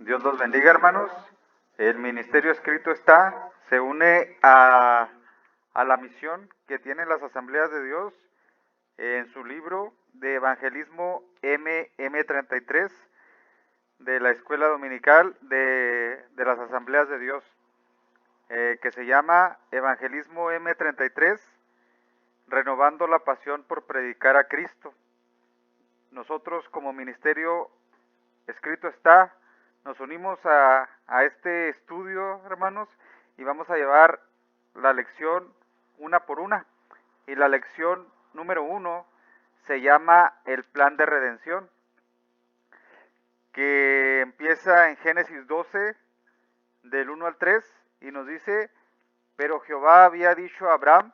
Dios los bendiga, hermanos. El ministerio escrito se une a la misión que tienen las asambleas de Dios en su libro de evangelismo MM33 de la escuela dominical de las asambleas de Dios, que se llama Evangelismo M33, renovando la pasión por predicar a Cristo. Nosotros como ministerio escrito nos unimos a este estudio, hermanos, y vamos a llevar la lección una por una. Y la lección número 1 se llama el plan de redención, que empieza en Génesis 12, del 1 al 3, y nos dice: pero Jehová había dicho a Abraham: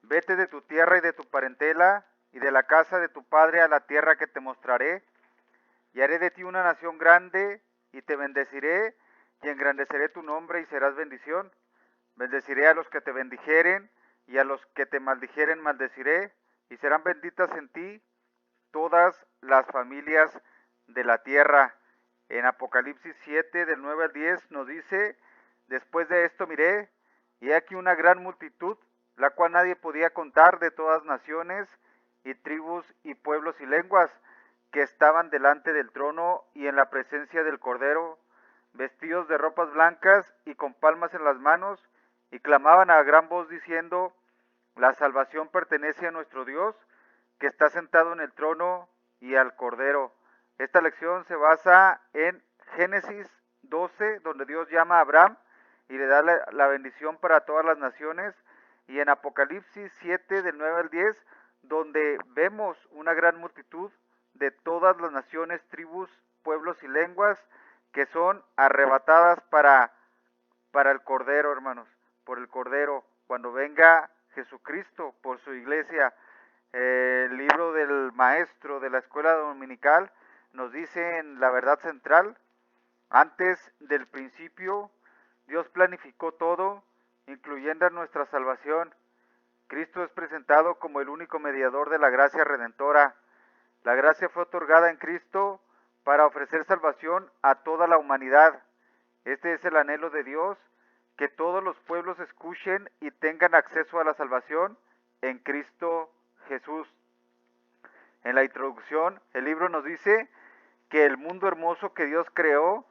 vete de tu tierra y de tu parentela y de la casa de tu padre a la tierra que te mostraré, y haré de ti una nación grande, y te bendeciré, y engrandeceré tu nombre, y serás bendición. Bendeciré a los que te bendijeren, y a los que te maldijeren maldeciré, y serán benditas en ti todas las familias de la tierra. En Apocalipsis 7, del 9 al 10, nos dice: después de esto miré, y he aquí una gran multitud, la cual nadie podía contar, de todas naciones, y tribus, y pueblos, y lenguas, que estaban delante del trono y en la presencia del Cordero, vestidos de ropas blancas y con palmas en las manos, y clamaban a gran voz diciendo: la salvación pertenece a nuestro Dios, que está sentado en el trono, y al Cordero. Esta lección se basa en Génesis 12, donde Dios llama a Abraham y le da la bendición para todas las naciones, y en Apocalipsis 7, del 9 al 10, donde vemos una gran multitud de todas las naciones, tribus, pueblos y lenguas, que son arrebatadas para el Cordero, hermanos, por el Cordero, cuando venga Jesucristo por su iglesia. El libro del maestro de la escuela dominical nos dice en la verdad central: antes del principio, Dios planificó todo, incluyendo nuestra salvación. Cristo es presentado como el único mediador de la gracia redentora. La gracia fue otorgada en Cristo para ofrecer salvación a toda la humanidad. Este es el anhelo de Dios, que todos los pueblos escuchen y tengan acceso a la salvación en Cristo Jesús. En la introducción, el libro nos dice que el mundo hermoso que Dios creó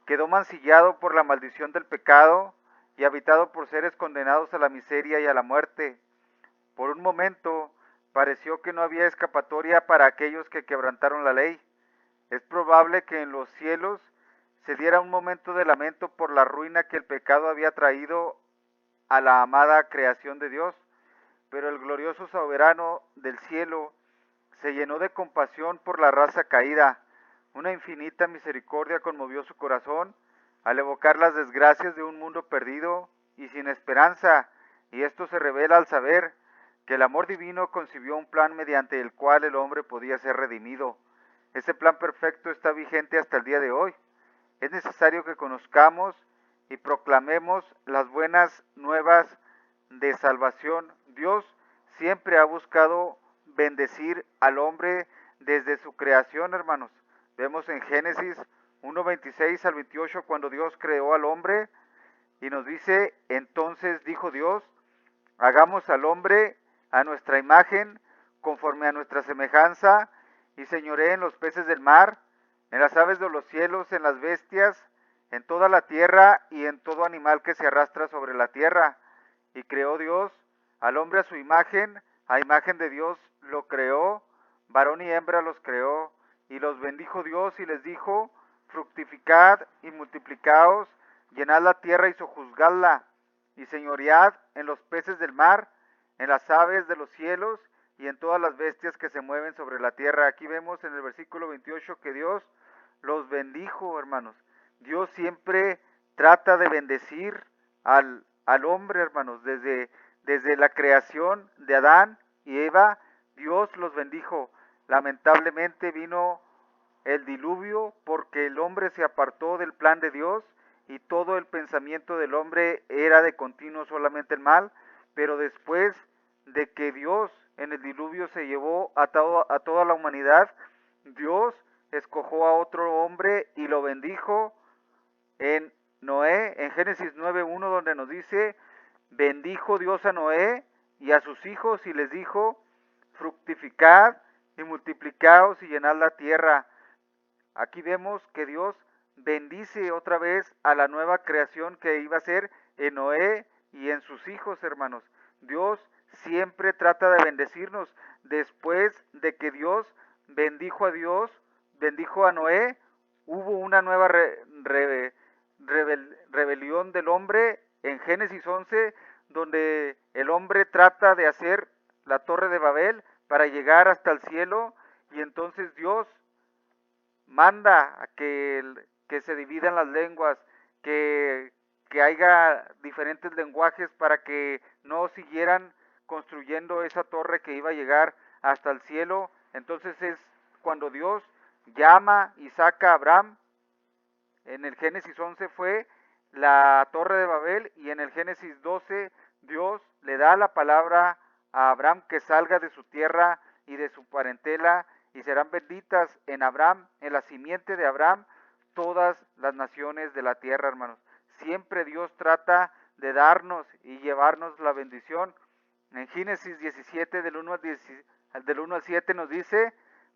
quedó mancillado por la maldición del pecado y habitado por seres condenados a la miseria y a la muerte. Por un momento pareció que no había escapatoria para aquellos que quebrantaron la ley. Es probable que en los cielos se diera un momento de lamento por la ruina que el pecado había traído a la amada creación de Dios, pero el glorioso soberano del cielo se llenó de compasión por la raza caída. Una infinita misericordia conmovió su corazón al evocar las desgracias de un mundo perdido y sin esperanza, y esto se revela al saber que el amor divino concibió un plan mediante el cual el hombre podía ser redimido. Ese plan perfecto está vigente hasta el día de hoy. Es necesario que conozcamos y proclamemos las buenas nuevas de salvación. Dios siempre ha buscado bendecir al hombre desde su creación, hermanos. Vemos en Génesis 1:26 al 28, cuando Dios creó al hombre, y nos dice: entonces dijo Dios: hagamos al hombre a nuestra imagen, conforme a nuestra semejanza, y señoree en los peces del mar, en las aves de los cielos, en las bestias, en toda la tierra y en todo animal que se arrastra sobre la tierra. Y creó Dios al hombre a su imagen, a imagen de Dios lo creó, varón y hembra los creó, y los bendijo Dios y les dijo: fructificad y multiplicaos, llenad la tierra y sojuzgadla, y señoread en los peces del mar, en las aves de los cielos y en todas las bestias que se mueven sobre la tierra. Aquí vemos en el versículo 28 que Dios los bendijo, hermanos. Dios siempre trata de bendecir al hombre, hermanos. Desde la creación de Adán y Eva, Dios los bendijo. Lamentablemente vino el diluvio porque el hombre se apartó del plan de Dios, y todo el pensamiento del hombre era de continuo solamente el mal. Pero después de que Dios en el diluvio se llevó a toda la humanidad, Dios escogió a otro hombre y lo bendijo en Noé, en Génesis 9:1, donde nos dice, bendijo Dios a Noé y a sus hijos y les dijo, fructificad y multiplicaos y llenad la tierra. Aquí vemos que Dios bendice otra vez a la nueva creación que iba a ser en Noé y en sus hijos, hermanos. Dios siempre trata de bendecirnos. Después de que Dios, bendijo a Noé, hubo una nueva rebelión del hombre en Génesis 11, donde el hombre trata de hacer la torre de Babel para llegar hasta el cielo, y entonces Dios manda a que se dividan las lenguas, que haya diferentes lenguajes para que no siguieran construyendo esa torre que iba a llegar hasta el cielo. Entonces es cuando Dios llama y saca a Abraham. En el Génesis 11 fue la torre de Babel, y en el Génesis 12 Dios le da la palabra a Abraham que salga de su tierra y de su parentela, y serán benditas en Abraham, en la simiente de Abraham, todas las naciones de la tierra, hermanos. Siempre Dios trata de darnos y llevarnos la bendición. En Génesis 17 del 1 al 7 nos dice,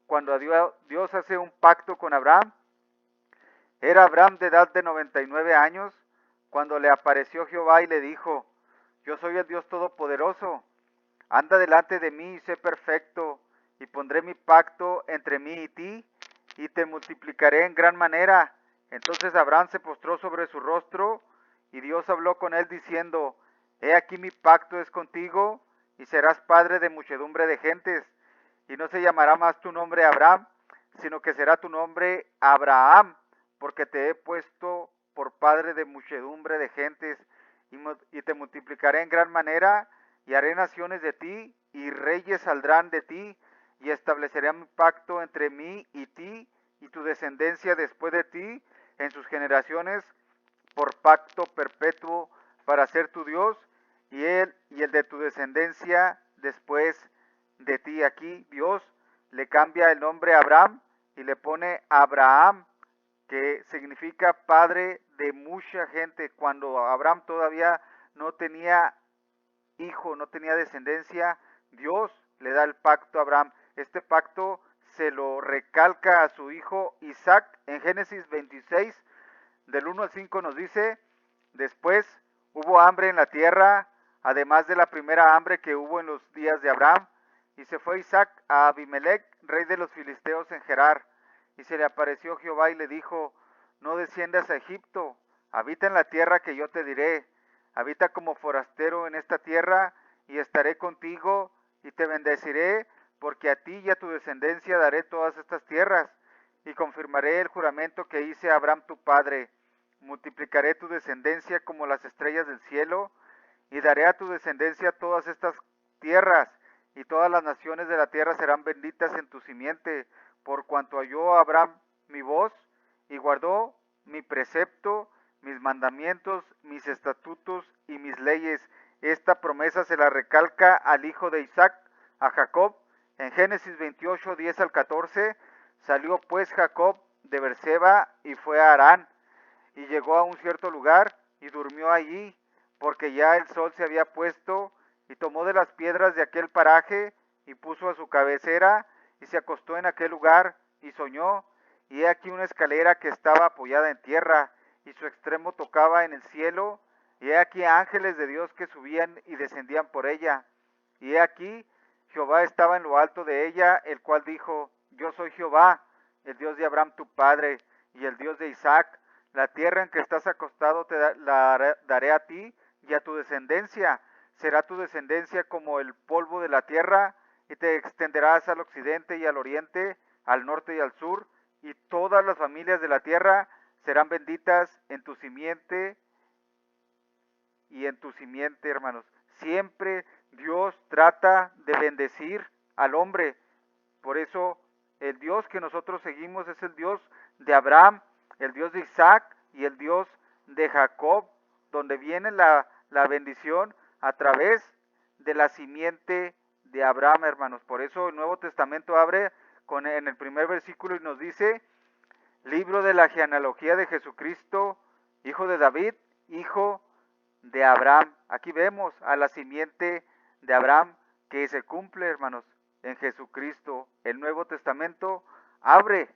cuando Dios hace un pacto con Abraham, era Abraham de edad de 99 años, cuando le apareció Jehová y le dijo, yo soy el Dios Todopoderoso, anda delante de mí y sé perfecto, y pondré mi pacto entre mí y ti, y te multiplicaré en gran manera. Entonces Abraham se postró sobre su rostro, y Dios habló con él diciendo, he aquí mi pacto es contigo, y serás padre de muchedumbre de gentes, y no se llamará más tu nombre Abraham, sino que será tu nombre Abraham, porque te he puesto por padre de muchedumbre de gentes, y te multiplicaré en gran manera, y haré naciones de ti, y reyes saldrán de ti, y estableceré mi pacto entre mí y ti, y tu descendencia después de ti, en sus generaciones, por pacto perpetuo, para ser tu Dios, y el de tu descendencia después de ti. Aquí Dios le cambia el nombre a Abraham y le pone Abraham, que significa padre de mucha gente, cuando Abraham todavía no tenía hijo, no tenía descendencia. Dios le da el pacto a Abraham. Este pacto se lo recalca a su hijo Isaac en Génesis 26, del 1 al 5 nos dice, después hubo hambre en la tierra, además de la primera hambre que hubo en los días de Abraham, y se fue Isaac a Abimelech, rey de los filisteos en Gerar, y se le apareció Jehová y le dijo, no desciendas a Egipto, habita en la tierra que yo te diré, habita como forastero en esta tierra, y estaré contigo, y te bendeciré, porque a ti y a tu descendencia daré todas estas tierras, y confirmaré el juramento que hice a Abraham tu padre. Multiplicaré tu descendencia como las estrellas del cielo, y daré a tu descendencia todas estas tierras, y todas las naciones de la tierra serán benditas en tu simiente, por cuanto oyó Abraham mi voz, y guardó mi precepto, mis mandamientos, mis estatutos y mis leyes. Esta promesa se la recalca al hijo de Isaac, a Jacob, en Génesis 28, 10 al 14. Salió pues Jacob de Berseba y fue a Harán, y llegó a un cierto lugar y durmió allí, porque ya el sol se había puesto, y tomó de las piedras de aquel paraje y puso a su cabecera, y se acostó en aquel lugar y soñó, y he aquí una escalera que estaba apoyada en tierra, y su extremo tocaba en el cielo, y he aquí ángeles de Dios que subían y descendían por ella, y he aquí Jehová estaba en lo alto de ella, el cual dijo, yo soy Jehová, el Dios de Abraham tu padre, y el Dios de Isaac. La tierra en que estás acostado la daré a ti y a tu descendencia. Será tu descendencia como el polvo de la tierra, y te extenderás al occidente y al oriente, al norte y al sur, y todas las familias de la tierra serán benditas en tu simiente y en tu simiente, hermanos. Siempre Dios trata de bendecir al hombre. Por eso el Dios que nosotros seguimos es el Dios de Abraham, el Dios de Isaac y el Dios de Jacob, donde viene la bendición a través de la simiente de Abraham, hermanos. Por eso el Nuevo Testamento abre en el primer versículo y nos dice, libro de la genealogía de Jesucristo, hijo de David, hijo de Abraham. Aquí vemos a la simiente de Abraham que se cumple, hermanos, en Jesucristo. El Nuevo Testamento abre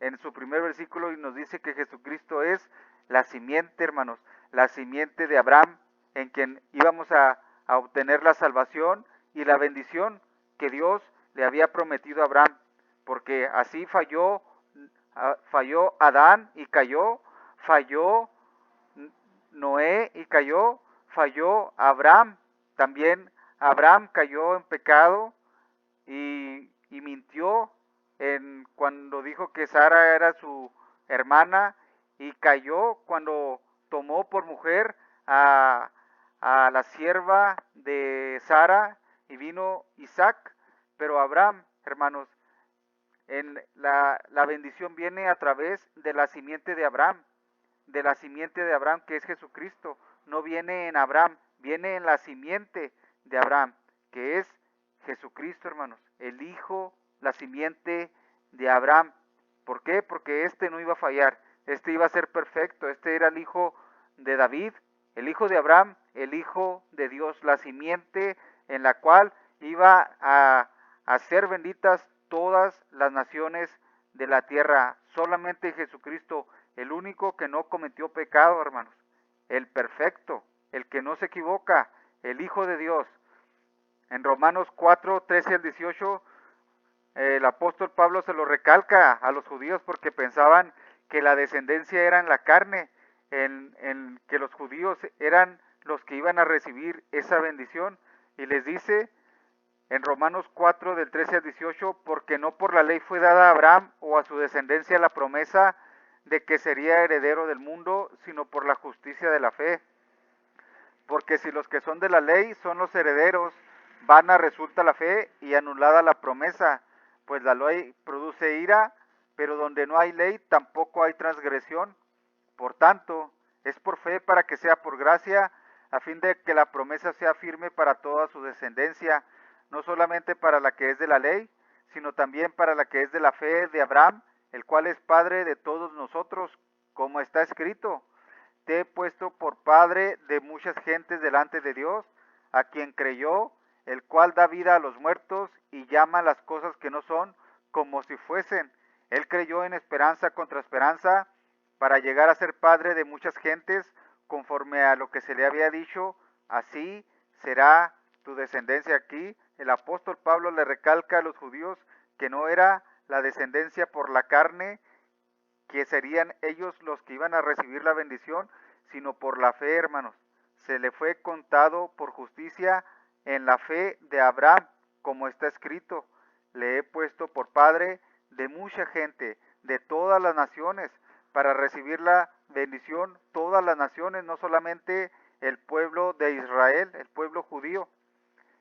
en su primer versículo y nos dice que Jesucristo es la simiente, hermanos, la simiente de Abraham, en quien íbamos a obtener la salvación y la bendición que Dios le había prometido a Abraham, porque así falló Adán y cayó, falló Noé y cayó, falló Abraham, también Abraham cayó en pecado y mintió cuando dijo que Sara era su hermana y cayó cuando tomó por mujer a, a la sierva de Sara y vino Isaac, pero Abraham, hermanos, la bendición viene a través de la simiente de Abraham que es Jesucristo. No viene en Abraham, viene en la simiente de Abraham, que es Jesucristo, hermanos, el hijo, la simiente de Abraham. ¿Por qué? Porque este no iba a fallar, este iba a ser perfecto, este era el hijo de David, el hijo de Abraham, el hijo de Dios, la simiente en la cual iba a ser benditas todas las naciones de la tierra. Solamente Jesucristo, el único que no cometió pecado, hermanos, el perfecto, el que no se equivoca, el Hijo de Dios. En Romanos 4, 13 al 18, el apóstol Pablo se lo recalca a los judíos porque pensaban que la descendencia era en la carne, en que los judíos eran los que iban a recibir esa bendición. Y les dice en Romanos 4 del 13 al 18, porque no por la ley fue dada a Abraham o a su descendencia la promesa de que sería heredero del mundo, sino por la justicia de la fe. Porque si los que son de la ley son los herederos, vana resulta la fe y anulada la promesa, pues la ley produce ira, pero donde no hay ley tampoco hay transgresión. Por tanto, es por fe para que sea por gracia, a fin de que la promesa sea firme para toda su descendencia, no solamente para la que es de la ley, sino también para la que es de la fe de Abraham, el cual es padre de todos nosotros, como está escrito: te he puesto por padre de muchas gentes delante de Dios, a quien creyó, el cual da vida a los muertos y llama las cosas que no son como si fuesen. Él creyó en esperanza contra esperanza, para llegar a ser padre de muchas gentes, conforme a lo que se le había dicho: así será tu descendencia. Aquí el apóstol Pablo le recalca a los judíos que no era la descendencia por la carne, que serían ellos los que iban a recibir la bendición, sino por la fe, hermanos. Se le fue contado por justicia en la fe de Abraham, como está escrito: le he puesto por padre de mucha gente, de todas las naciones, para recibir la bendición todas las naciones, no solamente el pueblo de Israel, el pueblo judío.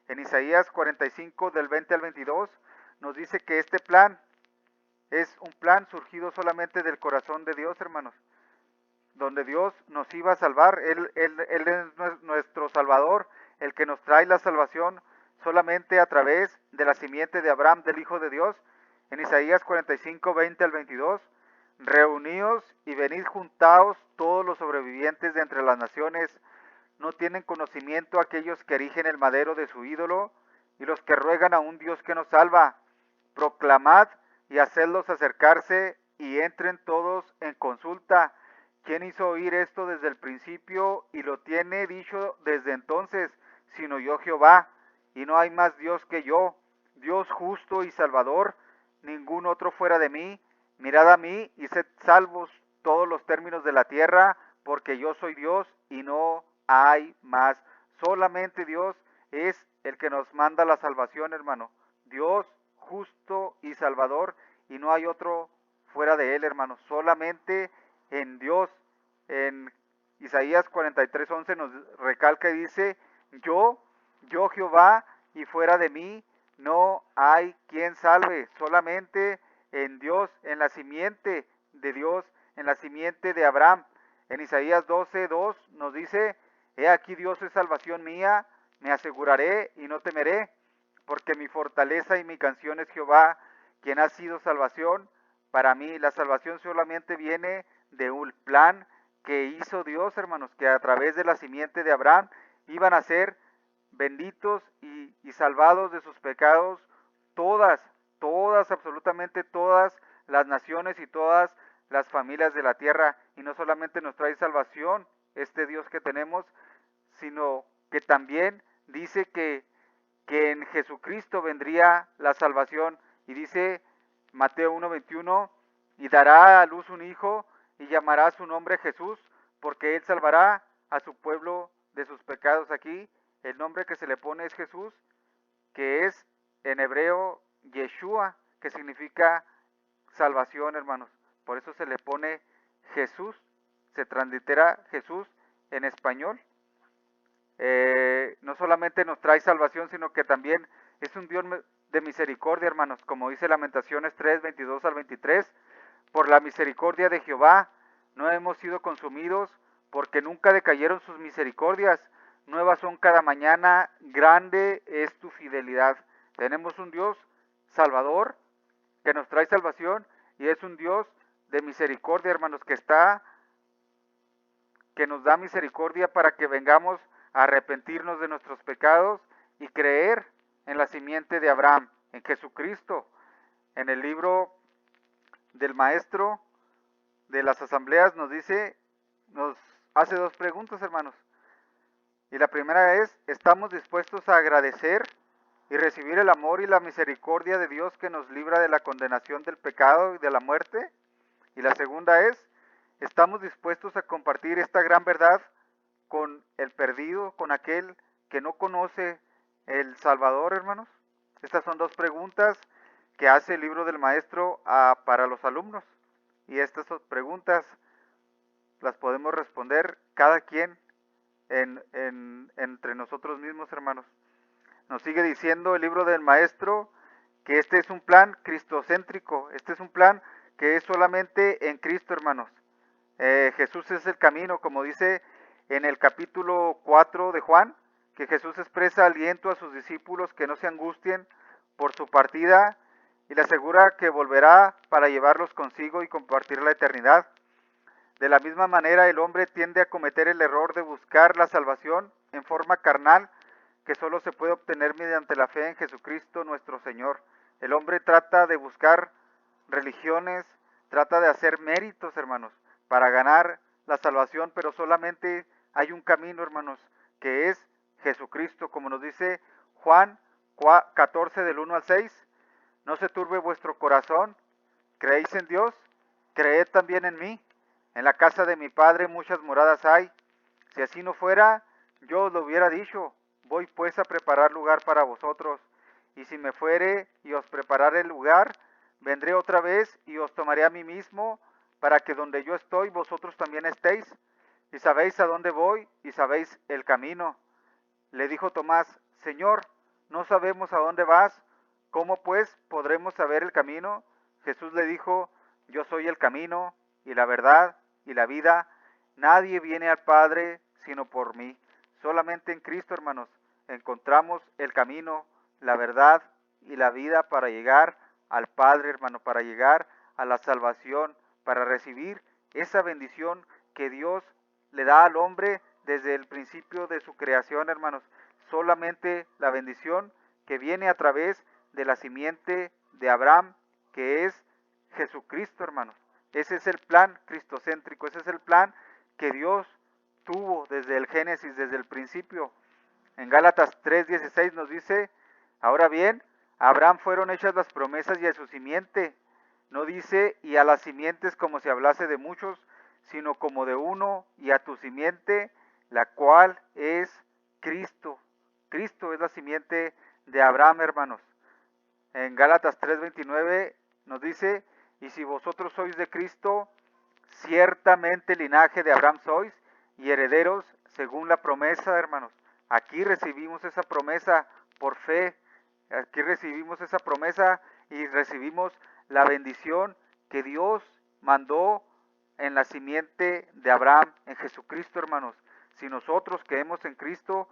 En Isaías 45 del 20 al 22 nos dice que este plan es un plan surgido solamente del corazón de Dios, hermanos, donde Dios nos iba a salvar. Él es nuestro Salvador, el que nos trae la salvación solamente a través de la simiente de Abraham, del Hijo de Dios. En Isaías 45, 20 al 22, reuníos y venid juntaos todos los sobrevivientes de entre las naciones. ¿No tienen conocimiento aquellos que erigen el madero de su ídolo y los que ruegan a un Dios que nos salva? Proclamad y hacedlos acercarse y entren todos en consulta. ¿Quién hizo oír esto desde el principio y lo tiene dicho desde entonces, sino yo Jehová? Y no hay más Dios que yo, Dios justo y salvador, ningún otro fuera de mí. Mirad a mí y sed salvos todos los términos de la tierra, porque yo soy Dios y no hay más. Solamente Dios es el que nos manda la salvación, hermano. Dios justo y salvador, y no hay otro fuera de él, hermano. Solamente en Dios. En Isaías 43:11 nos recalca y dice: yo Jehová, y fuera de mí no hay quien salve. Solamente en Dios, en la simiente de Dios, en la simiente de Abraham. En Isaías 12:2 nos dice: he aquí Dios es salvación mía, me aseguraré y no temeré, porque mi fortaleza y mi canción es Jehová, quien ha sido salvación para mí. La salvación solamente viene de un plan que hizo Dios, hermanos, que a través de la simiente de Abraham iban a ser benditos y salvados de sus pecados todas, absolutamente todas las naciones y todas las familias de la tierra. Y no solamente nos trae salvación este Dios que tenemos, sino que también dice que en Jesucristo vendría la salvación. Y dice Mateo 1:21, y dará a luz un hijo y llamará su nombre Jesús, porque él salvará a su pueblo de sus pecados. Aquí el nombre que se le pone es Jesús, que es en hebreo Yeshua, que significa salvación, hermanos. Por eso se le pone Jesús, se translitera Jesús en español. No solamente nos trae salvación, sino que también es un Dios de misericordia, hermanos, como dice Lamentaciones 3:22 al 23. Por la misericordia de Jehová no hemos sido consumidos, porque nunca decayeron sus misericordias. Nuevas son cada mañana, grande es tu fidelidad. Tenemos un Dios salvador que nos trae salvación, y es un Dios de misericordia, hermanos, que nos da misericordia para que vengamos a arrepentirnos de nuestros pecados y creer en la simiente de Abraham, en Jesucristo. En el libro del maestro de las asambleas nos hace dos preguntas, hermanos. Y la primera es, ¿estamos dispuestos a agradecer y recibir el amor y la misericordia de Dios que nos libra de la condenación del pecado y de la muerte? Y la segunda es, ¿estamos dispuestos a compartir esta gran verdad con el perdido, con aquel que no conoce el Salvador, hermanos? Estas son dos preguntas que hace el libro del maestro para los alumnos. Y estas dos preguntas las podemos responder cada quien entre nosotros mismos, hermanos. Nos sigue diciendo el libro del maestro que este es un plan cristocéntrico, este es un plan que es solamente en Cristo, hermanos. Jesús es el camino, como dice en el capítulo 4 de Juan, que Jesús expresa aliento a sus discípulos que no se angustien por su partida y le asegura que volverá para llevarlos consigo y compartir la eternidad. De la misma manera, el hombre tiende a cometer el error de buscar la salvación en forma carnal, que solo se puede obtener mediante la fe en Jesucristo nuestro Señor. El hombre trata de buscar religiones, trata de hacer méritos, hermanos, para ganar la salvación, pero solamente hay un camino, hermanos, que es Jesucristo, como nos dice Juan 14 del 1 al 6. No se turbe vuestro corazón, creéis en Dios, creed también en mí. En la casa de mi Padre muchas moradas hay. Si así no fuera, yo os lo hubiera dicho. Voy pues a preparar lugar para vosotros. Y si me fuere y os preparare el lugar, vendré otra vez y os tomaré a mí mismo, para que donde yo estoy vosotros también estéis. Y sabéis a dónde voy y sabéis el camino. Le dijo Tomás, Señor, no sabemos a dónde vas. ¿Cómo pues podremos saber el camino? Jesús le dijo, yo soy el camino y la verdad y la vida. Nadie viene al Padre sino por mí. Solamente en Cristo, hermanos, encontramos el camino, la verdad y la vida para llegar al Padre, hermano, para llegar a la salvación, para recibir esa bendición que Dios le da al hombre desde el principio de su creación, hermanos. Solamente la bendición que viene a través de la simiente de Abraham, que es Jesucristo, hermanos. Ese es el plan cristocéntrico, ese es el plan que Dios tuvo desde el Génesis, desde el principio. En Gálatas 3:16 nos dice, ahora bien, a Abraham fueron hechas las promesas y a su simiente. No dice y a las simientes como si hablase de muchos, sino como de uno, y a tu simiente, la cual es Cristo. Cristo es la simiente de Abraham, hermanos. En Gálatas 3:29 nos dice, y si vosotros sois de Cristo, ciertamente linaje de Abraham sois, y herederos según la promesa, hermanos. Aquí recibimos esa promesa por fe, aquí recibimos esa promesa y recibimos la bendición que Dios mandó en la simiente de Abraham, en Jesucristo, hermanos. Si nosotros creemos en Cristo,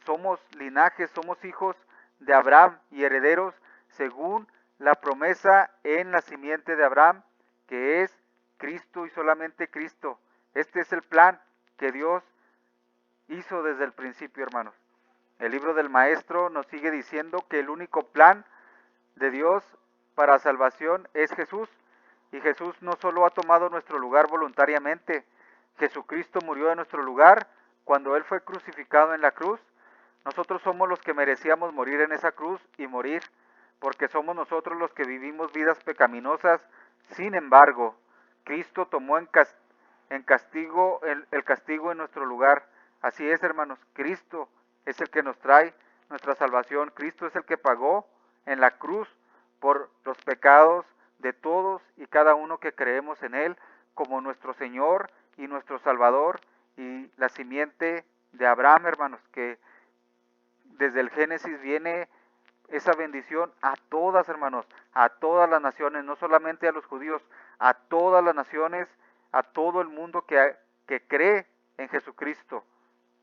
somos linajes, somos hijos de Abraham y herederos según la promesa en la simiente de Abraham, que es Cristo y solamente Cristo. Este es el plan que Dios hizo desde el principio, hermanos. El libro del Maestro nos sigue diciendo que el único plan de Dios para salvación es Jesús. Y Jesús no solo ha tomado nuestro lugar voluntariamente, Jesucristo murió en nuestro lugar cuando Él fue crucificado en la cruz. Nosotros somos los que merecíamos morir en esa cruz y morir, porque somos nosotros los que vivimos vidas pecaminosas. Sin embargo, Cristo tomó en castigo el castigo en nuestro lugar. Así es, hermanos, Cristo es el que nos trae nuestra salvación. Cristo es el que pagó en la cruz por los pecados de todos y cada uno que creemos en Él como nuestro Señor y nuestro Salvador y la simiente de Abraham, hermanos, que desde el Génesis viene esa bendición a todas, hermanos, a todas las naciones, no solamente a los judíos, a todas las naciones, a todo el mundo que cree en Jesucristo,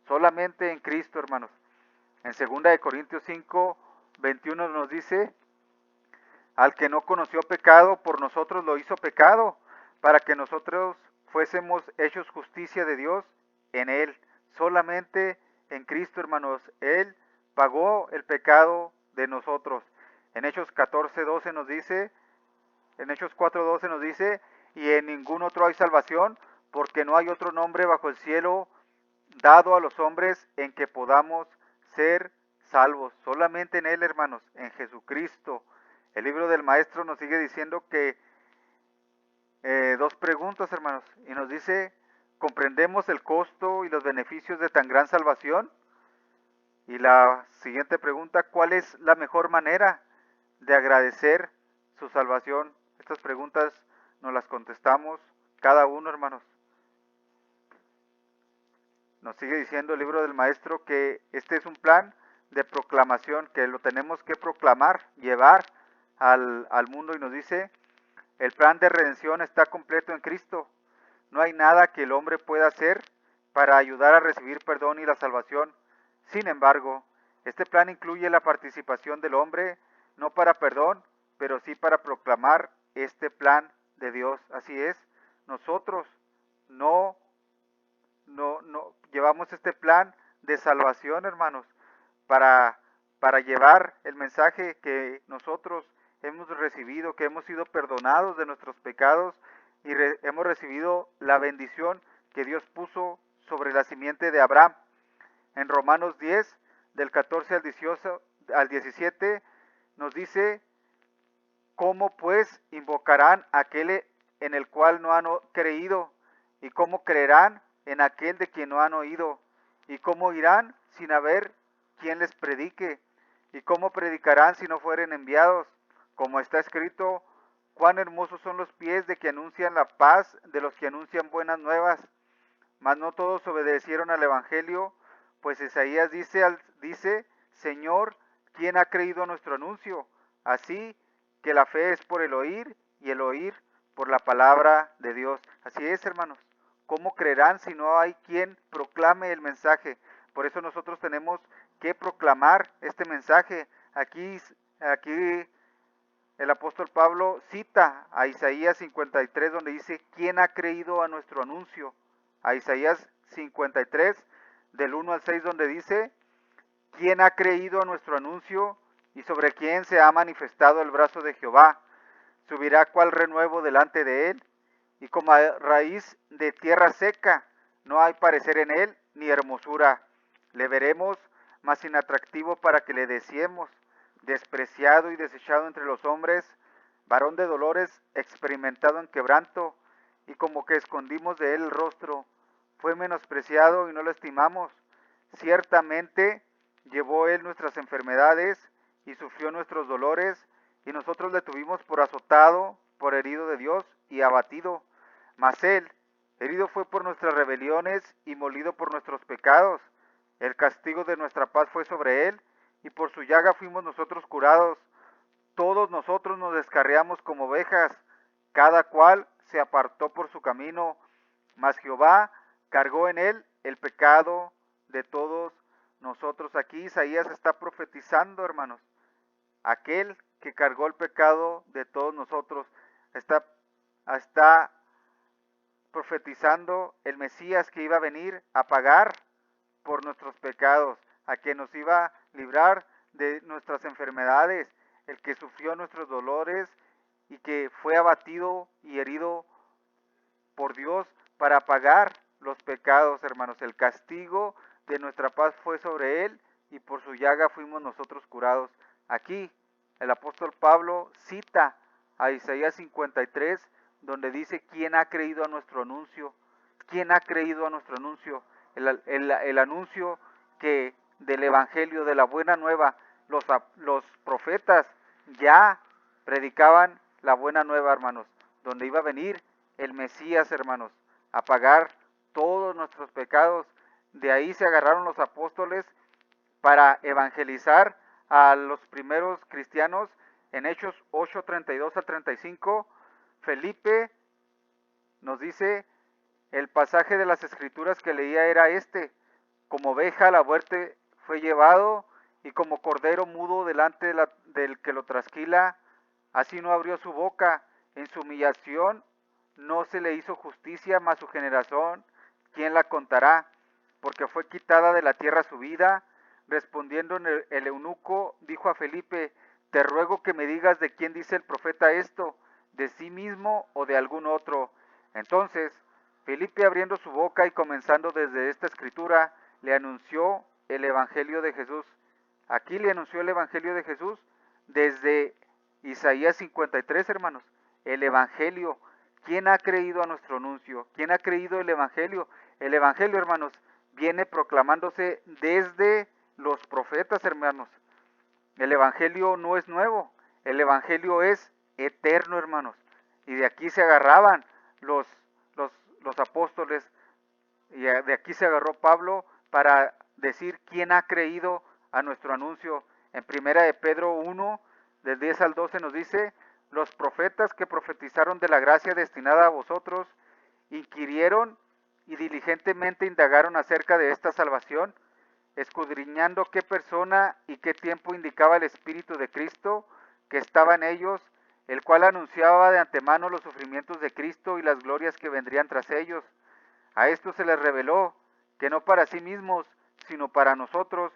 solamente en Cristo, hermanos. En 2 Corintios 5, 21 nos dice, al que no conoció pecado, por nosotros lo hizo pecado, para que nosotros fuésemos hechos justicia de Dios en Él. Solamente en Cristo, hermanos, Él pagó el pecado de nosotros. En Hechos 14:12 nos dice, en Hechos 4:12 nos dice, y en ningún otro hay salvación, porque no hay otro nombre bajo el cielo dado a los hombres en que podamos ser salvos. Solamente en Él, hermanos, en Jesucristo. El libro del Maestro nos sigue diciendo que dos preguntas, hermanos, y nos dice, ¿comprendemos el costo y los beneficios de tan gran salvación? Y la siguiente pregunta, ¿cuál es la mejor manera de agradecer su salvación? Estas preguntas nos las contestamos cada uno, hermanos. Nos sigue diciendo el libro del Maestro que este es un plan de proclamación, que lo tenemos que proclamar, llevar al mundo, y nos dice, el plan de redención está completo en Cristo. No hay nada que el hombre pueda hacer para ayudar a recibir perdón y la salvación. Sin embargo, este plan incluye la participación del hombre, no para perdón, pero sí para proclamar este plan de Dios. Así es, nosotros no llevamos este plan de salvación, hermanos, para llevar el mensaje que nosotros hemos recibido, que hemos sido perdonados de nuestros pecados y hemos recibido la bendición que Dios puso sobre la simiente de Abraham. En Romanos 10, del 14 al 17, nos dice, ¿cómo pues invocarán a aquel en el cual no han creído? ¿Y cómo creerán en aquel de quien no han oído? ¿Y cómo irán sin haber quien les predique? ¿Y cómo predicarán si no fueren enviados? Como está escrito, cuán hermosos son los pies de que anuncian la paz, de los que anuncian buenas nuevas. Mas no todos obedecieron al evangelio, pues Isaías dice, Señor, ¿quién ha creído a nuestro anuncio? Así que la fe es por el oír y el oír por la palabra de Dios. Así es, hermanos. ¿Cómo creerán si no hay quien proclame el mensaje? Por eso nosotros tenemos que proclamar este mensaje. Aquí el apóstol Pablo cita a Isaías 53, donde dice, ¿quién ha creído a nuestro anuncio? A Isaías 53, del 1 al 6, donde dice, ¿quién ha creído a nuestro anuncio y sobre quién se ha manifestado el brazo de Jehová? Subirá cual renuevo delante de él, y como raíz de tierra seca, no hay parecer en él ni hermosura. Le veremos, mas inatractivo para que le deseemos, despreciado y desechado entre los hombres, varón de dolores, experimentado en quebranto, y como que escondimos de él el rostro. Fue menospreciado y no lo estimamos. Ciertamente llevó él nuestras enfermedades y sufrió nuestros dolores, y nosotros le tuvimos por azotado, por herido de Dios y abatido. Mas él, herido fue por nuestras rebeliones y molido por nuestros pecados. El castigo de nuestra paz fue sobre él, y por su llaga fuimos nosotros curados. Todos nosotros nos descarriamos como ovejas, cada cual se apartó por su camino, mas Jehová cargó en él el pecado de todos nosotros. Aquí Isaías está profetizando, hermanos, aquel que cargó el pecado de todos nosotros, está profetizando el Mesías que iba a venir a pagar por nuestros pecados, a que nos iba a librar de nuestras enfermedades, el que sufrió nuestros dolores y que fue abatido y herido por Dios para pagar los pecados, hermanos. El castigo de nuestra paz fue sobre él y por su llaga fuimos nosotros curados. Aquí el apóstol Pablo cita a Isaías 53, donde dice: ¿quién ha creído a nuestro anuncio? ¿Quién ha creído a nuestro anuncio? El anuncio que del evangelio, de la buena nueva, los profetas ya predicaban la buena nueva, hermanos, donde iba a venir el Mesías, hermanos, a pagar todos nuestros pecados. De ahí se agarraron los apóstoles para evangelizar a los primeros cristianos. En Hechos 8:32 a 35, Felipe nos dice, el pasaje de las escrituras que leía era este: como oveja a la muerte fue llevado, y como cordero mudo delante del que lo trasquila, así no abrió su boca. En su humillación no se le hizo justicia, mas su generación, ¿quién la contará? Porque fue quitada de la tierra su vida. Respondiendo el eunuco, dijo a Felipe: te ruego que me digas de quién dice el profeta esto, de sí mismo o de algún otro. Entonces Felipe, abriendo su boca y comenzando desde esta escritura, le anunció el evangelio de Jesús. Aquí le anunció el evangelio de Jesús desde Isaías 53, hermanos. El evangelio. ¿Quién ha creído a nuestro anuncio? ¿Quién ha creído el evangelio? El evangelio, hermanos, viene proclamándose desde los profetas, hermanos. El evangelio no es nuevo. El evangelio es eterno, hermanos. Y de aquí se agarraban los apóstoles, y de aquí se agarró Pablo para decir quién ha creído a nuestro anuncio. En primera de Pedro 1, del 10 al 12 nos dice: los profetas que profetizaron de la gracia destinada a vosotros, inquirieron y diligentemente indagaron acerca de esta salvación, escudriñando qué persona y qué tiempo indicaba el Espíritu de Cristo que estaba en ellos, el cual anunciaba de antemano los sufrimientos de Cristo y las glorias que vendrían tras ellos. A esto se les reveló que no para sí mismos, sino para nosotros,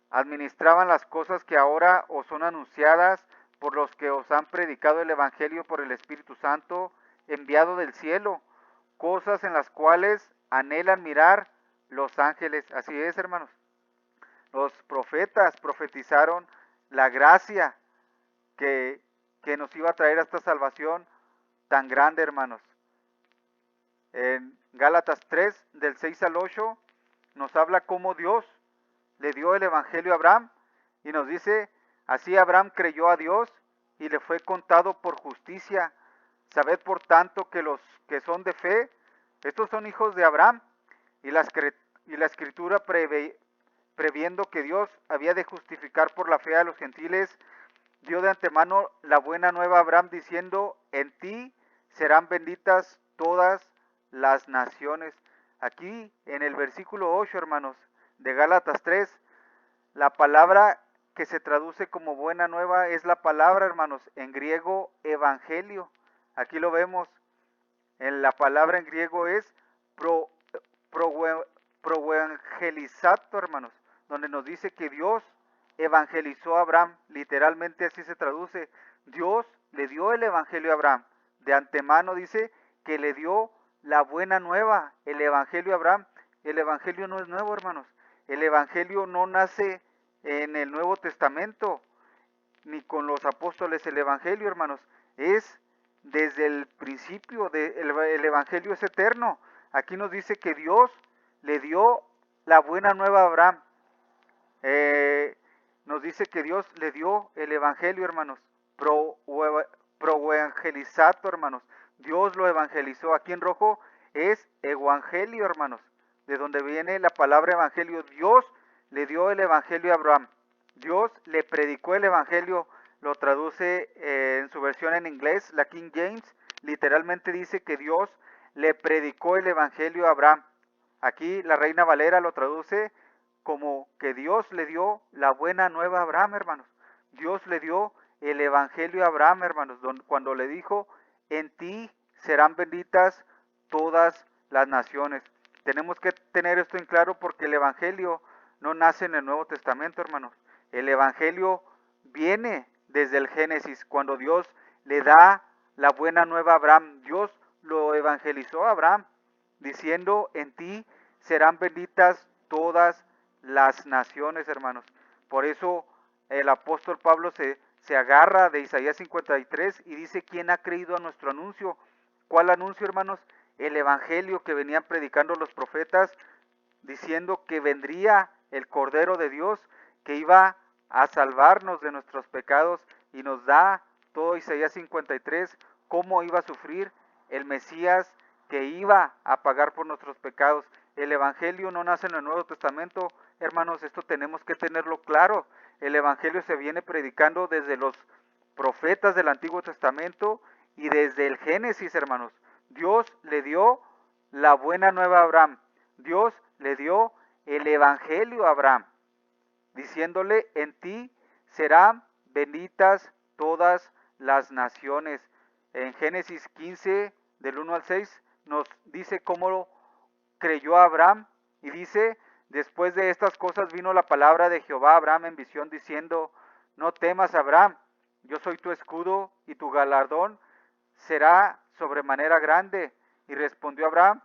administraban las cosas que ahora os son anunciadas por los que os han predicado el Evangelio por el Espíritu Santo, enviado del cielo, cosas en las cuales anhelan mirar los ángeles. Así es, hermanos. Los profetas profetizaron la gracia que, que nos iba a traer esta salvación tan grande, hermanos. En Gálatas 3, del 6 al 8, nos habla cómo Dios le dio el evangelio a Abraham y nos dice: así Abraham creyó a Dios y le fue contado por justicia. Sabed por tanto que los que son de fe, estos son hijos de Abraham. Y la escritura previendo que Dios había de justificar por la fe a los gentiles, dio de antemano la buena nueva a Abraham, diciendo: en ti serán benditas todas las naciones. Aquí en el versículo 8, hermanos, de Gálatas 3, la palabra que se traduce como buena nueva es la palabra, hermanos, en griego evangelio. Aquí lo vemos. La palabra en griego es proevangelizato, hermanos, donde nos dice que Dios evangelizó a Abraham. Literalmente así se traduce. Dios le dio el evangelio a Abraham. De antemano dice que le dio la buena nueva, el evangelio a Abraham. El evangelio no es nuevo, hermanos. El evangelio no nace en el Nuevo Testamento, ni con los apóstoles. El evangelio, hermanos, es desde el principio. El evangelio es eterno. Aquí nos dice que Dios le dio la buena nueva a Abraham. Nos dice que Dios le dio el evangelio, hermanos, proevangelizato, hermanos. Dios lo evangelizó. Aquí en rojo es evangelio, hermanos, de donde viene la palabra evangelio. Dios le dio el evangelio a Abraham. Dios le predicó el evangelio. Lo traduce en su versión en inglés, la King James. Literalmente dice que Dios le predicó el evangelio a Abraham. Aquí la Reina Valera lo traduce como que Dios le dio la buena nueva a Abraham, hermanos. Dios le dio el evangelio a Abraham, hermanos, cuando le dijo: en ti serán benditas todas las naciones. Tenemos que tener esto en claro porque el Evangelio no nace en el Nuevo Testamento, hermanos. El Evangelio viene desde el Génesis, cuando Dios le da la buena nueva a Abraham. Dios lo evangelizó a Abraham, diciendo, en ti serán benditas todas las naciones, hermanos. Por eso el apóstol Pablo se agarra de Isaías 53 y dice, ¿quién ha creído a nuestro anuncio? ¿Cuál anuncio, hermanos? El evangelio que venían predicando los profetas, diciendo que vendría el Cordero de Dios, que iba a salvarnos de nuestros pecados, y nos da todo Isaías 53, cómo iba a sufrir el Mesías que iba a pagar por nuestros pecados. El Evangelio no nace en el Nuevo Testamento, hermanos, esto tenemos que tenerlo claro. El Evangelio se viene predicando desde los profetas del Antiguo Testamento y desde el Génesis, hermanos. Dios le dio la buena nueva a Abraham. Dios le dio el Evangelio a Abraham, diciéndole, en ti serán benditas todas las naciones. En Génesis 15, del 1 al 6, nos dice cómo creyó Abraham, y dice, después de estas cosas vino la palabra de Jehová a Abraham en visión, diciendo, no temas, Abraham, yo soy tu escudo, y tu galardón será sobremanera grande. Y respondió Abraham,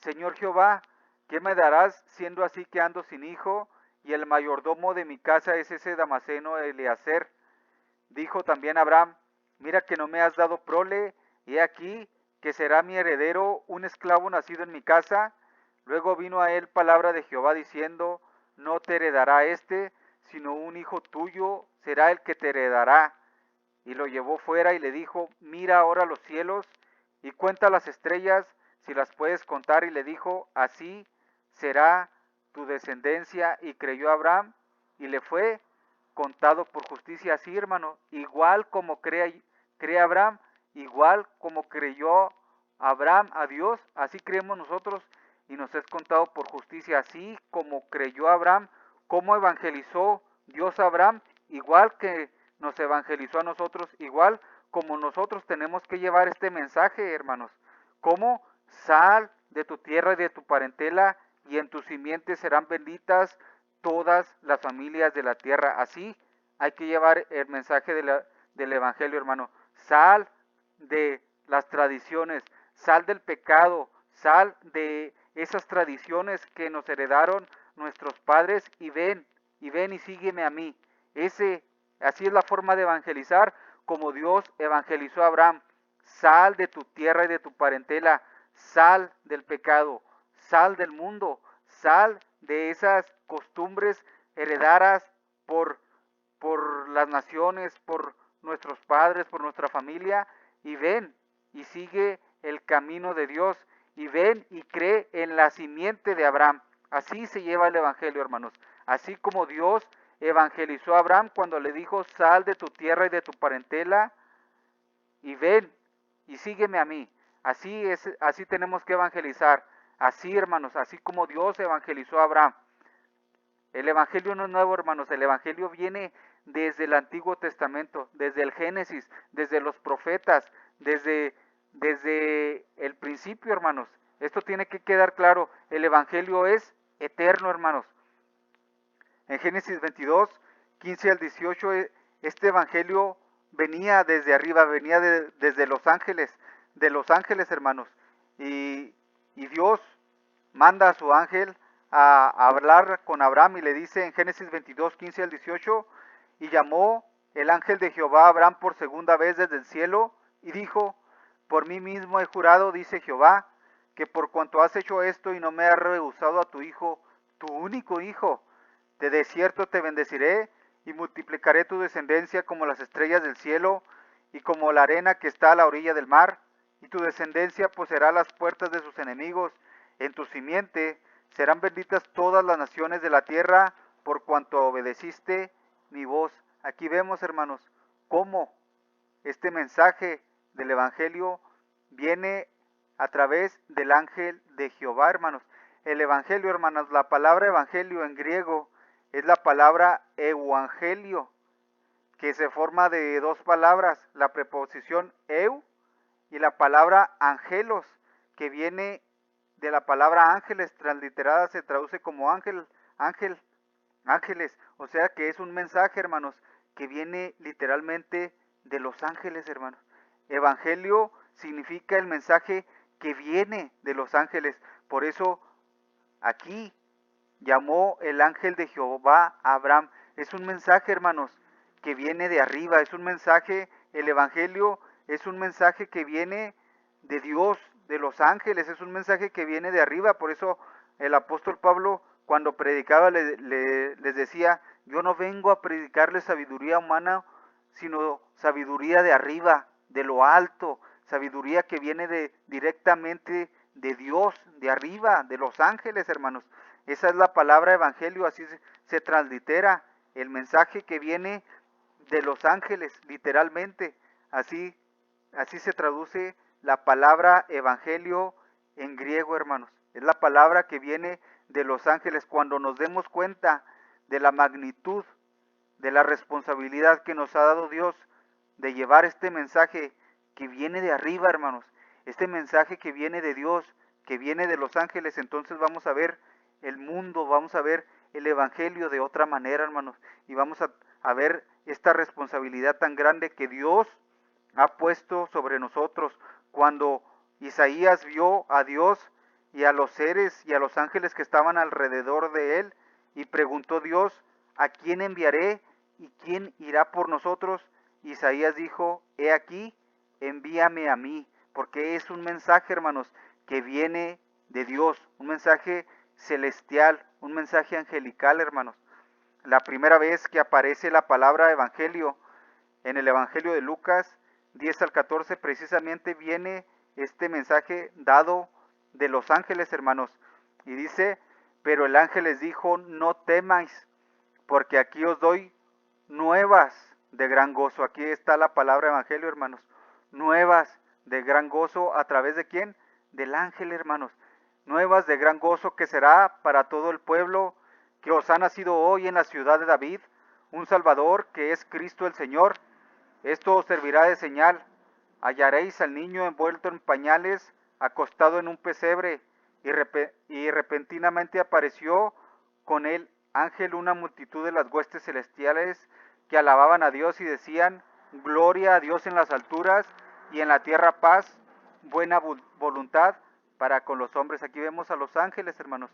Señor Jehová, ¿qué me darás siendo así que ando sin hijo? Y el mayordomo de mi casa es ese Damaseno Eliezer. Dijo también Abraham, mira que no me has dado prole, y he aquí que será mi heredero un esclavo nacido en mi casa. Luego vino a él palabra de Jehová diciendo, no te heredará este, sino un hijo tuyo será el que te heredará. Y lo llevó fuera y le dijo, mira ahora los cielos y cuenta las estrellas, si las puedes contar. Y le dijo, así será tu descendencia. Y creyó Abraham y le fue contado por justicia. Así, hermano, igual como cree Abraham, igual como creyó Abraham a Dios, así creemos nosotros y nos es contado por justicia. Así como creyó Abraham, como evangelizó Dios a Abraham, igual que nos evangelizó a nosotros, igual como nosotros tenemos que llevar este mensaje, hermanos. Como sal de tu tierra y de tu parentela, y en tu simiente serán benditas todas las familias de la tierra. Así hay que llevar el mensaje del Evangelio, hermano. Sal de las tradiciones, sal del pecado, sal de esas tradiciones que nos heredaron nuestros padres, y ven y sígueme a mí. Así es la forma de evangelizar, como Dios evangelizó a Abraham. Sal de tu tierra y de tu parentela, sal del pecado, sal del mundo, sal de esas costumbres heredadas por, por las naciones, por nuestros padres, por nuestra familia, y ven y sigue el camino de Dios, y ven y cree en la simiente de Abraham. Así se lleva el Evangelio, hermanos. Así como Dios evangelizó a Abraham cuando le dijo, sal de tu tierra y de tu parentela, y ven y sígueme a mí. Así tenemos que evangelizar. Así, hermanos, así como Dios evangelizó a Abraham. El Evangelio no es nuevo, hermanos. El Evangelio viene desde el Antiguo Testamento, desde el Génesis, desde los profetas, desde el principio, hermanos. Esto tiene que quedar claro. El Evangelio es eterno, hermanos. En Génesis 22, 15 al 18, este Evangelio venía desde arriba, venía desde los ángeles, de los ángeles, hermanos. Y Dios manda a su ángel a hablar con Abraham, y le dice en Génesis 22, 15 al 18, y llamó el ángel de Jehová a Abraham por segunda vez desde el cielo, y dijo, por mí mismo he jurado, dice Jehová, que por cuanto has hecho esto y no me has rehusado a tu hijo, tu único hijo, de cierto te bendeciré y multiplicaré tu descendencia como las estrellas del cielo y como la arena que está a la orilla del mar, y tu descendencia poseerá las puertas de sus enemigos. En tu simiente serán benditas todas las naciones de la tierra, por cuanto obedeciste mi voz. Aquí vemos, hermanos, cómo este mensaje del Evangelio viene a través del ángel de Jehová, hermanos. El Evangelio, hermanos, la palabra Evangelio en griego es la palabra evangelio, que se forma de dos palabras, la preposición eu y la palabra angelos, que viene de la palabra ángeles, transliterada se traduce como ángel, ángel, ángeles, o sea que es un mensaje, hermanos, que viene literalmente de los ángeles, hermanos. Evangelio significa el mensaje que viene de los ángeles, por eso aquí llamó el ángel de Jehová a Abraham. Es un mensaje, hermanos, que viene de arriba, es un mensaje, el Evangelio es un mensaje que viene de Dios, de los ángeles, es un mensaje que viene de arriba. Por eso el apóstol Pablo, cuando predicaba, les decía, yo no vengo a predicarles sabiduría humana, sino sabiduría de arriba, de lo alto, sabiduría que viene directamente de Dios, de arriba, de los ángeles, hermanos. Esa es la palabra evangelio, así se translitera, el mensaje que viene de los ángeles, literalmente. Así se traduce la palabra evangelio en griego, hermanos. Es la palabra que viene de los ángeles. Cuando nos demos cuenta de la magnitud, de la responsabilidad que nos ha dado Dios de llevar este mensaje que viene de arriba, hermanos, este mensaje que viene de Dios, que viene de los ángeles, entonces vamos a ver el mundo, vamos a ver el evangelio de otra manera, hermanos, y vamos a ver esta responsabilidad tan grande que Dios ha puesto sobre nosotros. Cuando Isaías vio a Dios y a los seres y a los ángeles que estaban alrededor de él, y preguntó Dios, ¿a quién enviaré y quién irá por nosotros? Isaías dijo, he aquí, envíame a mí, porque es un mensaje, hermanos, que viene de Dios, un mensaje celestial, un mensaje angelical, hermanos. La primera vez que aparece la palabra evangelio en el Evangelio de Lucas 10 al 14, precisamente viene este mensaje dado de los ángeles, hermanos. Y dice, pero el ángel les dijo, no temáis, porque aquí os doy nuevas de gran gozo. Aquí está la palabra evangelio, hermanos. Nuevas de gran gozo, ¿a través de quién? Del ángel, hermanos. Nuevas de gran gozo que será para todo el pueblo, que os ha nacido hoy en la ciudad de David un Salvador, que es Cristo el Señor. Esto os servirá de señal. Hallaréis al niño envuelto en pañales, acostado en un pesebre, y repentinamente apareció con el ángel una multitud de las huestes celestiales que alababan a Dios y decían, gloria a Dios en las alturas y en la tierra paz, buena voluntad para con los hombres. Aquí vemos a los ángeles, hermanos,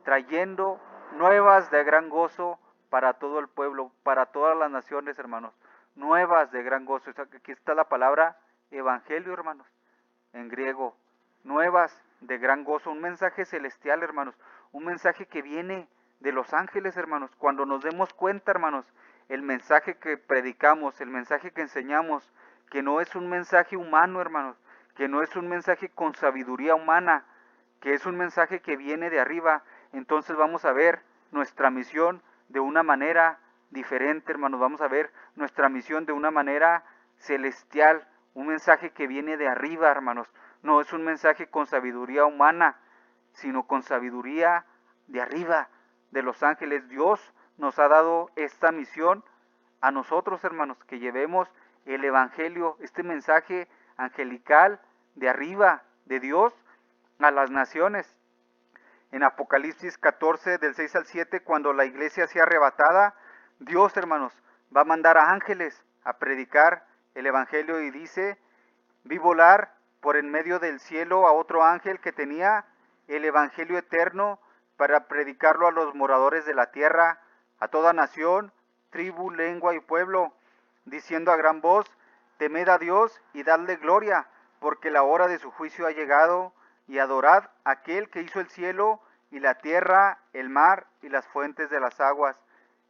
trayendo nuevas de gran gozo para todo el pueblo, para todas las naciones, hermanos. Nuevas de gran gozo. Aquí está la palabra evangelio, hermanos, en griego. Nuevas de gran gozo, un mensaje celestial, hermanos, un mensaje que viene de los ángeles, hermanos. Cuando nos demos cuenta, hermanos, el mensaje que predicamos, el mensaje que enseñamos, que no es un mensaje humano, hermanos, que no es un mensaje con sabiduría humana, que es un mensaje que viene de arriba, entonces vamos a ver nuestra misión de una manera diferente, hermanos. Vamos a ver nuestra misión de una manera celestial, un mensaje que viene de arriba, hermanos. No es un mensaje con sabiduría humana, sino con sabiduría de arriba, de los ángeles. Dios nos ha dado esta misión a nosotros, hermanos, que llevemos el evangelio, este mensaje angelical de arriba, de Dios, a las naciones. En Apocalipsis 14, del 6 al 7, cuando la iglesia sea arrebatada, Dios, hermanos, va a mandar a ángeles a predicar el evangelio, y dice, vi volar por en medio del cielo a otro ángel que tenía el evangelio eterno para predicarlo a los moradores de la tierra, a toda nación, tribu, lengua y pueblo, diciendo a gran voz, temed a Dios y dadle gloria, porque la hora de su juicio ha llegado, y adorad a aquel que hizo el cielo y la tierra, el mar y las fuentes de las aguas.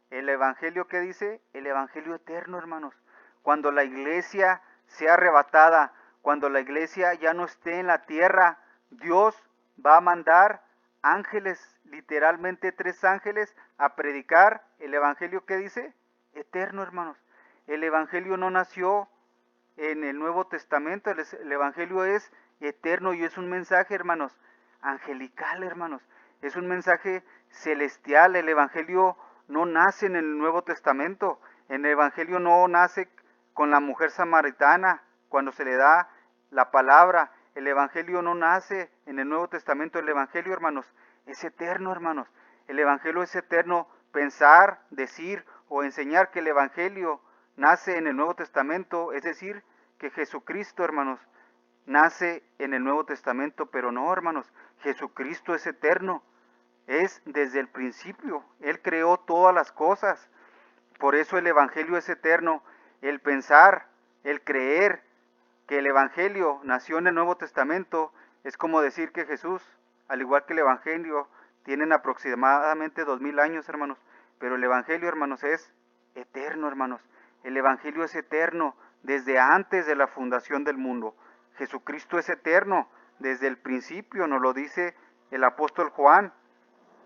El evangelio, ¿qué dice? El evangelio eterno, hermanos. Cuando la iglesia sea arrebatada, cuando la iglesia ya no esté en la tierra, Dios va a mandar ángeles, literalmente 3 ángeles, a predicar el evangelio, ¿qué dice? Eterno, hermanos. El evangelio no nació en el Nuevo Testamento, el evangelio es eterno y es un mensaje, hermanos, angelical, hermanos. Es un mensaje celestial. El evangelio no nace en el Nuevo Testamento. El evangelio no nace con la mujer samaritana cuando se le da la palabra. El Evangelio no nace en el Nuevo Testamento. El Evangelio, hermanos, es eterno, hermanos. El Evangelio es eterno. Pensar, decir o enseñar que el Evangelio nace en el Nuevo Testamento, es decir, que Jesucristo, hermanos, nace en el Nuevo Testamento, pero no, hermanos, Jesucristo es eterno, es desde el principio, Él creó todas las cosas, por eso el Evangelio es eterno. El pensar, el creer que el Evangelio nació en el Nuevo Testamento es como decir que Jesús, al igual que el Evangelio, tienen aproximadamente 2000 años, hermanos, pero el Evangelio, hermanos, es eterno, hermanos. El Evangelio es eterno desde antes de la fundación del mundo. Jesucristo es eterno desde el principio, nos lo dice el apóstol Juan.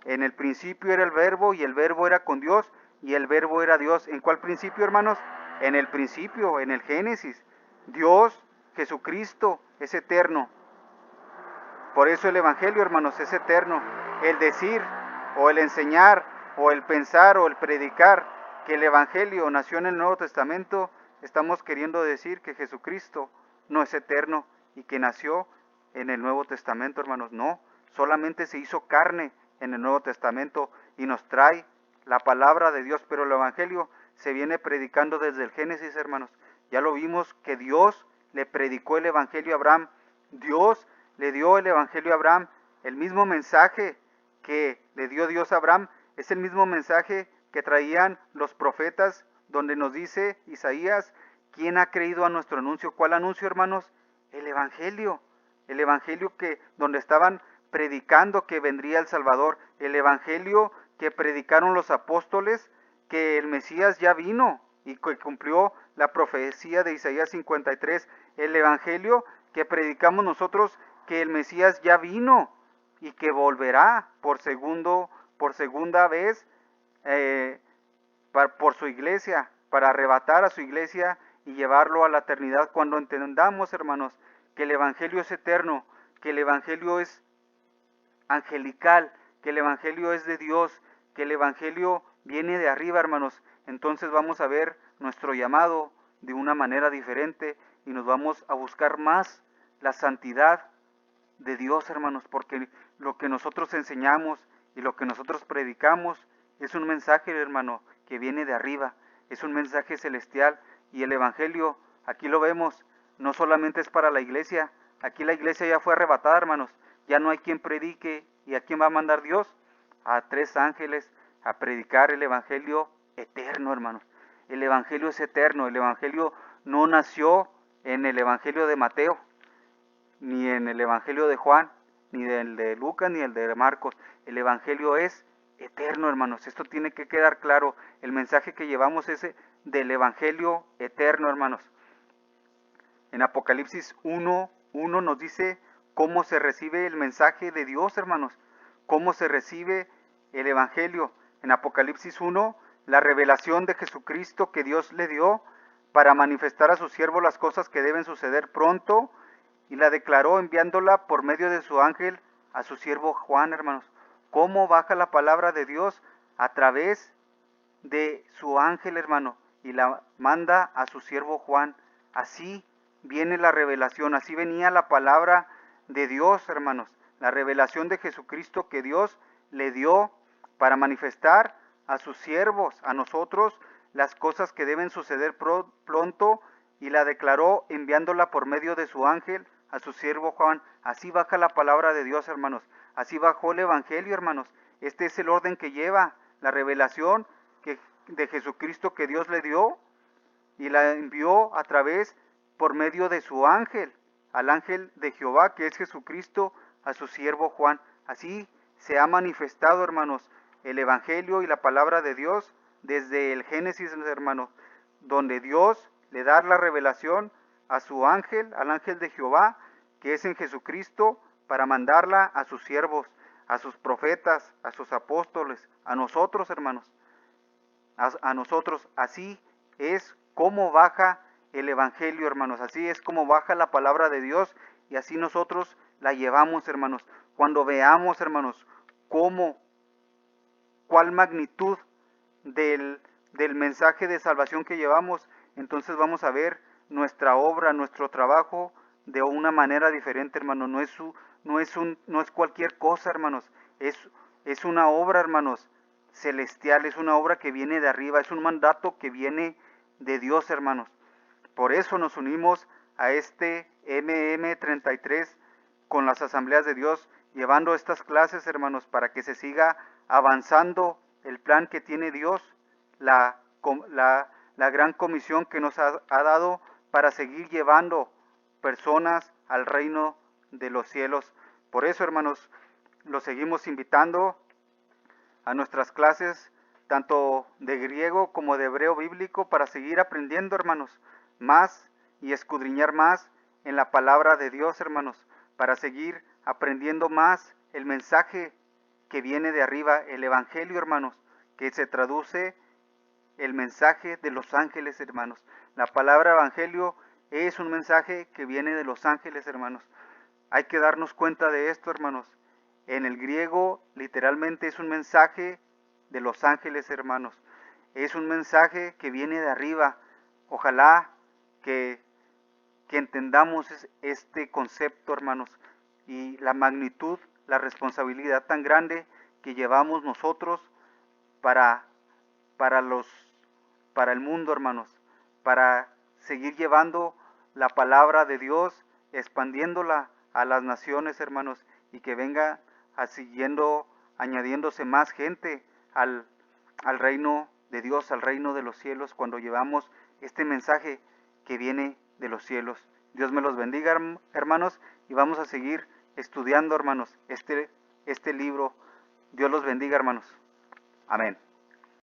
En el principio era el verbo y el verbo era con Dios y el verbo era Dios. ¿En cuál principio, hermanos? En el principio, en el Génesis. Dios, Jesucristo, es eterno. Por eso el Evangelio, hermanos, es eterno. El decir o el enseñar o el pensar o el predicar que el Evangelio nació en el Nuevo Testamento, estamos queriendo decir que Jesucristo no es eterno y que nació en el Nuevo Testamento, hermanos. No, solamente se hizo carne en el Nuevo Testamento y nos trae la palabra de Dios, pero el Evangelio se viene predicando desde el Génesis, hermanos. Ya lo vimos que Dios le predicó el Evangelio a Abraham. Dios le dio el Evangelio a Abraham. El mismo mensaje que le dio Dios a Abraham es el mismo mensaje que traían los profetas, donde nos dice Isaías, ¿quién ha creído a nuestro anuncio? ¿Cuál anuncio, hermanos? El Evangelio que donde estaban predicando que vendría el Salvador, el Evangelio que predicaron los apóstoles, que el Mesías ya vino y que cumplió la profecía de Isaías 53, el Evangelio que predicamos nosotros, que el Mesías ya vino y que volverá por segunda vez por su iglesia, para arrebatar a su iglesia y llevarlo a la eternidad. Cuando entendamos, hermanos, que el Evangelio es eterno, que el Evangelio es angelical, que el Evangelio es de Dios, que el Evangelio viene de arriba, hermanos, entonces vamos a ver nuestro llamado de una manera diferente y nos vamos a buscar más la santidad de Dios, hermanos, porque lo que nosotros enseñamos y lo que nosotros predicamos es un mensaje, hermano, que viene de arriba, es un mensaje celestial y el Evangelio, aquí lo vemos, no solamente es para la iglesia, aquí la iglesia ya fue arrebatada, hermanos, ya no hay quien predique. ¿Y a quién va a mandar Dios? A 3 ángeles a predicar el Evangelio eterno, hermanos. El Evangelio es eterno, el Evangelio no nació en el Evangelio de Mateo, ni en el Evangelio de Juan, ni el de Lucas, ni el de Marcos. El Evangelio es eterno, hermanos. Esto tiene que quedar claro. El mensaje que llevamos es del Evangelio eterno, hermanos. En Apocalipsis 1:1 nos dice cómo se recibe el mensaje de Dios, hermanos, cómo se recibe el Evangelio. En Apocalipsis 1, la revelación de Jesucristo que Dios le dio para manifestar a su siervo las cosas que deben suceder pronto, y la declaró enviándola por medio de su ángel a su siervo Juan, hermanos. ¿Cómo baja la palabra de Dios? A través de su ángel, hermano, y la manda a su siervo Juan. Así viene la revelación, así venía la palabra de Dios, hermanos, la revelación de Jesucristo que Dios le dio para manifestar a sus siervos, a nosotros, las cosas que deben suceder pronto, y la declaró enviándola por medio de su ángel a su siervo Juan. Así baja la palabra de Dios, hermanos, así bajó el Evangelio, hermanos. Este es el orden que lleva la revelación de Jesucristo que Dios le dio, y la envió a través, por medio de su ángel, al ángel de Jehová, que es Jesucristo, a su siervo Juan. Así se ha manifestado, hermanos, el Evangelio y la palabra de Dios desde el Génesis, hermanos, donde Dios le da la revelación a su ángel, al ángel de Jehová, que es en Jesucristo, para mandarla a sus siervos, a sus profetas, a sus apóstoles, a nosotros, hermanos, a nosotros. Así es como baja el Evangelio, hermanos, así es como baja la palabra de Dios, y así nosotros la llevamos, hermanos. Cuando veamos, hermanos, cuál magnitud del mensaje de salvación que llevamos, entonces vamos a ver nuestra obra, nuestro trabajo de una manera diferente, hermanos. No es cualquier cosa, hermanos. Es una obra, hermanos, celestial, es una obra que viene de arriba, es un mandato que viene de Dios, hermanos. Por eso nos unimos a este MM33 con las asambleas de Dios, llevando estas clases, hermanos, para que se siga avanzando el plan que tiene Dios, la gran comisión que nos ha dado para seguir llevando personas al reino de los cielos. Por eso, hermanos, los seguimos invitando a nuestras clases, tanto de griego como de hebreo bíblico, para seguir aprendiendo, hermanos, más y escudriñar más en la palabra de Dios, hermanos, para seguir aprendiendo más el mensaje que viene de arriba, el evangelio, hermanos, que se traduce el mensaje de los ángeles, hermanos. La palabra evangelio es un mensaje que viene de los ángeles, hermanos. Hay que darnos cuenta de esto, hermanos. En el griego, literalmente es un mensaje de los ángeles, hermanos. Es un mensaje que viene de arriba. Ojalá que entendamos este concepto, hermanos, y la magnitud, la responsabilidad tan grande que llevamos nosotros para el mundo, hermanos, para seguir llevando la palabra de Dios, expandiéndola a las naciones, hermanos, y que venga siguiendo, añadiéndose más gente al reino de Dios, al reino de los cielos, cuando llevamos este mensaje que viene de los cielos. Dios me los bendiga, hermanos, y vamos a seguir estudiando, hermanos, este libro. Dios los bendiga, hermanos. Amén.